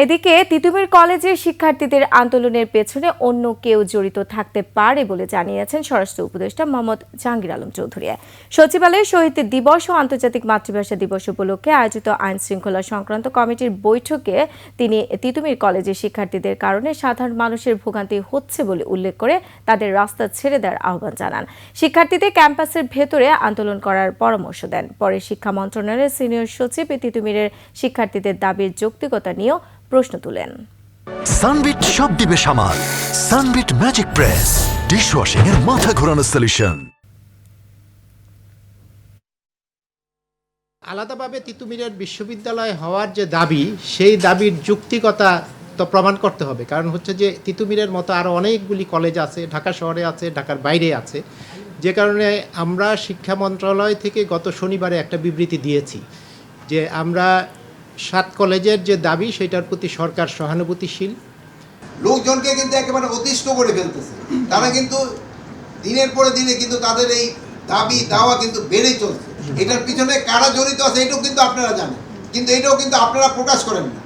এদিকে তিতুমির কলেজের শিক্ষার্থীদের আন্দোলনের পেছনে অন্য কেউ জড়িত থাকতে পারে বলে জানিয়েছেন স্বরাষ্ট্র উপদেষ্টা মোহাম্মদ জাহাঙ্গীর আলম চৌধুরী। সচিবালয়ে শহীদ দিবস ও আন্তর্জাতিক মাতৃভাষা দিবস উপলক্ষে আয়োজিত আইন শৃঙ্খলা সংক্রান্ত কমিটির বৈঠকে তিনি তিতুমির কলেজের শিক্ষার্থীদের কারণে সাধারণ মানুষের ভোগান্তি হচ্ছে বলে উল্লেখ করে তাদের রাস্তা ছেড়ে দেওয়ার আহ্বান জানান। শিক্ষার্থীদের ক্যাম্পাসের ভেতরে আন্দোলন করার পরামর্শ দেন। পরে শিক্ষা মন্ত্রণালয়ের সিনিয়র সচিব তিতুমিরের শিক্ষার্থীদের দাবির যৌক্তিকতা নিয়েও প্রশ্ন তুলেন। সানবিট সব দিবে সামাল। সানবিট ম্যাজিক প্রেস ডিশওয়াশিং এর মাথা ঘোরানো সলিউশন। আলাদাভাবে তিতুমিরের বিশ্ববিদ্যালয় হওয়ার যে দাবি, সেই দাবির যৌক্তিকতা তো প্রমাণ করতে হবে। কারণ হচ্ছে যে তিতুমিরের মতো আরও অনেকগুলি কলেজ আছে, ঢাকা শহরে আছে, ঢাকার বাইরে আছে, যে কারণে আমরা শিক্ষা মন্ত্রণালয় থেকে গত শনিবারে একটা বিবৃতি দিয়েছি যে আমরা 7 কলেজের যে দাবি সেটার প্রতি সরকার সহানুভূতিশীল। লোকজনকে কিন্তু একেবারে অতিষ্ঠ করে ফেলতেছে। তারা কিন্তু দিনের পরে দিনে কিন্তু তাদের এই দাবি দাওয়া কিন্তু বেড়েই চলছে। এটার পিছনে কারা জড়িত আছে এটাও কিন্তু আপনারা জানেন, কিন্তু এটাও কিন্তু আপনারা প্রকাশ করেন না।